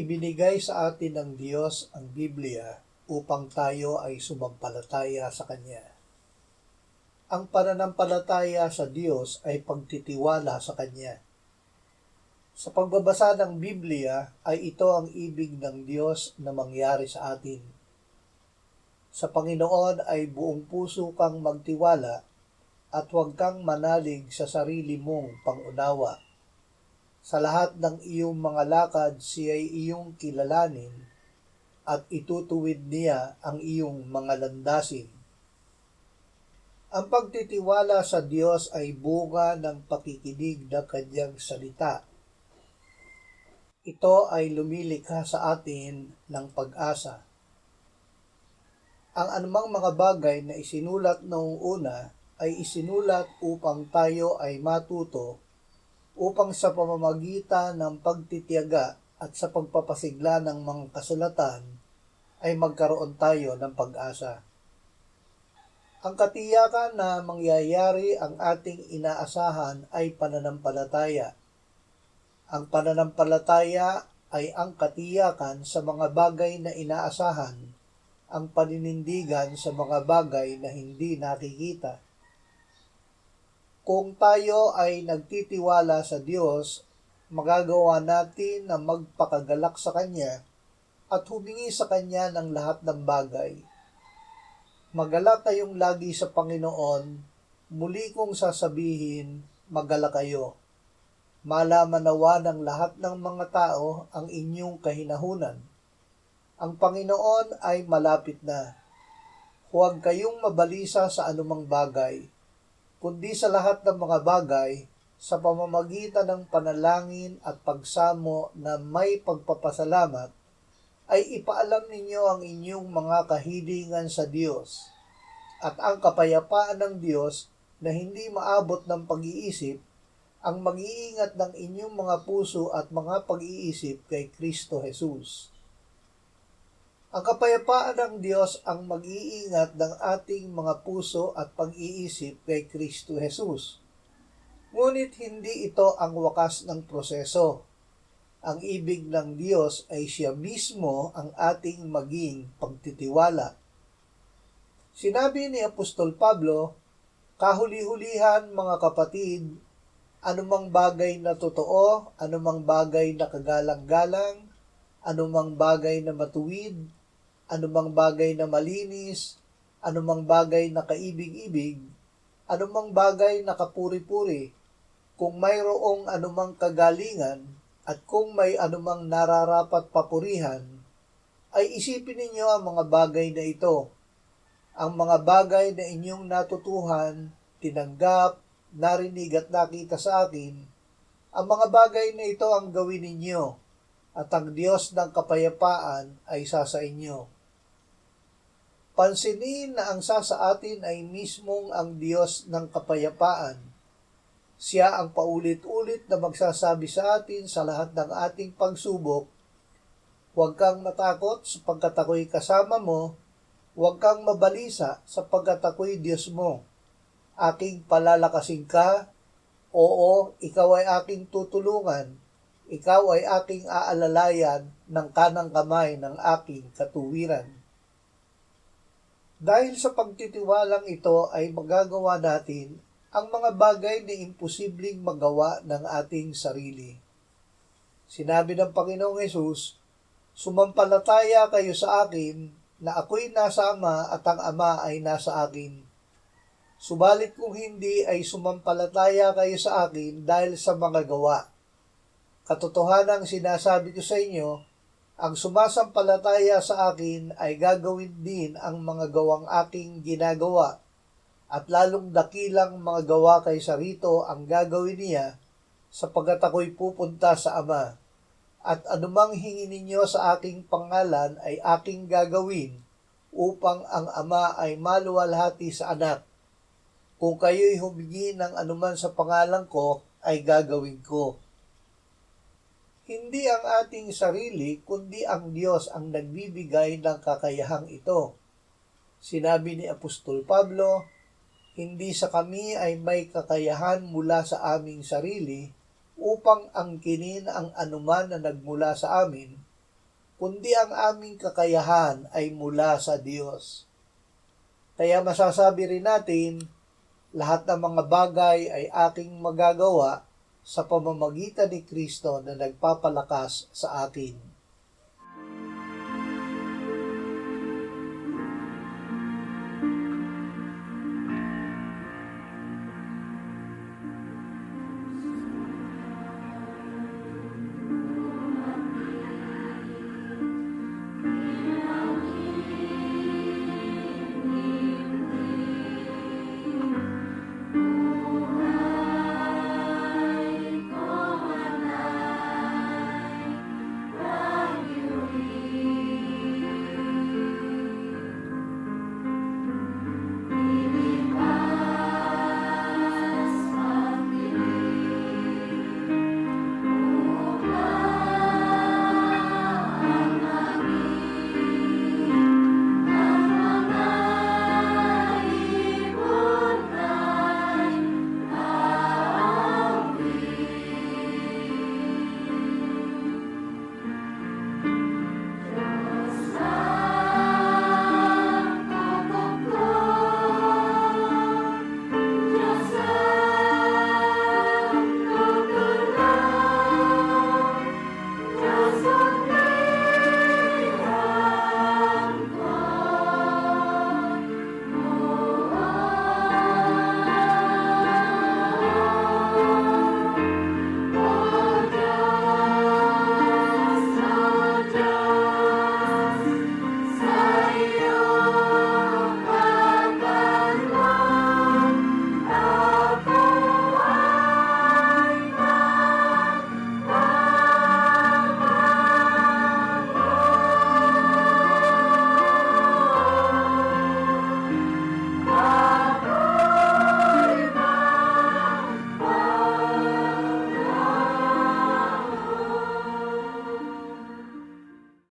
Ibinigay sa atin ng Diyos ang Biblia upang tayo ay sumampalataya sa Kanya. Ang pananampalataya sa Diyos ay pagtitiwala sa Kanya. Sa pagbabasa ng Biblia ay ito ang ibig ng Diyos na mangyari sa atin. Sa Panginoon ay buong puso kang magtiwala at huwag kang manalig sa sarili mong pangunawa. Sa lahat ng iyong mga lakad siya ay iyong kilalanin at itutuwid niya ang iyong mga landasin. Ang pagtitiwala sa Diyos ay bunga ng pakikinig ng Kanyang salita. Ito ay lumilikha sa atin ng pag-asa. Ang anumang mga bagay na isinulat noong una ay isinulat upang tayo ay matuto, upang sa pamamagitan ng pagtitiyaga at sa pagpapasigla ng mga kasulatan ay magkaroon tayo ng pag-asa. Ang katiyakan na mangyayari ang ating inaasahan ay pananampalataya. Ang pananampalataya ay ang katiyakan sa mga bagay na inaasahan, ang paninindigan sa mga bagay na hindi nakikita. Kung tayo ay nagtitiwala sa Diyos, magagawa natin na magpakagalak sa Kanya at humingi sa Kanya ng lahat ng bagay. Magalak kayong lagi sa Panginoon, muli kong sasabihin, magalak kayo. Malaman nawa ng lahat ng mga tao ang inyong kahinahunan. Ang Panginoon ay malapit na. Huwag kayong mabalisa sa anumang bagay, kundi sa lahat ng mga bagay, sa pamamagitan ng panalangin at pagsamo na may pagpapasalamat, ay ipaalam ninyo ang inyong mga kahilingan sa Diyos. At ang kapayapaan ng Diyos na hindi maabot ng pag-iisip, ang mag-iingat ng inyong mga puso at mga pag-iisip kay Kristo Jesus. Ang kapayapaan ng Diyos ang mag-iingat ng ating mga puso at pag-iisip kay Kristo Jesus. Ngunit hindi ito ang wakas ng proseso. Ang ibig ng Diyos ay siya mismo ang ating maging pagtitiwala. Sinabi ni Apostol Pablo, kahuli-hulihan mga kapatid, anumang bagay na totoo, anumang bagay na kagalang-galang, anumang bagay na matuwid, anumang bagay na malinis, anumang bagay na kaibig-ibig, anumang bagay na kapuri-puri, kung mayroong anumang kagalingan, at kung may anumang nararapat papurihan, ay isipin ninyo ang mga bagay na ito. Ang mga bagay na inyong natutuhan, tinanggap, narinig at nakita sa akin, ang mga bagay na ito ang gawin ninyo, at ang Diyos ng kapayapaan ay sa inyo. Pansinin na ang sa atin ay mismong ang Diyos ng kapayapaan. Siya ang paulit-ulit na magsasabi sa atin sa lahat ng ating pagsubok, huwag kang matakot sapagkat ako'y kasama mo, huwag kang mabalisa sapagkat ako'y Diyos mo. Aking palalakasin ka, oo, ikaw ay aking tutulungan, ikaw ay aking aalalayan ng kanang kamay ng aking katuwiran. Dahil sa pagtitiwalang ito ay magagawa natin ang mga bagay na imposibleng magawa ng ating sarili. Sinabi ng Panginoong Hesus, sumampalataya kayo sa akin na ako'y nasa Ama at ang Ama ay nasa akin. Subalit kung hindi ay sumampalataya kayo sa akin dahil sa mga gawa. Katotohanang sinasabi ko sa inyo, ang sumasampalataya sa akin ay gagawin din ang mga gawang aking ginagawa, at lalong dakilang mga gawa kaysa rito ang gagawin niya, sapagkat ako'y pupunta sa Ama. At anumang hingi ninyo sa aking pangalan ay aking gagawin, upang ang Ama ay maluwalhati sa Anak. Kung kayo'y humingi ng anuman sa pangalan ko, ay gagawin ko. Hindi ang ating sarili, kundi ang Diyos ang nagbibigay ng kakayahang ito. Sinabi ni Apostol Pablo, hindi sa kami ay may kakayahan mula sa aming sarili upang angkinin ang anuman na nagmula sa amin, kundi ang aming kakayahan ay mula sa Diyos. Kaya masasabi rin natin, lahat ng mga bagay ay aking magagawa sa pamamagitan ni Kristo na nagpapalakas sa akin.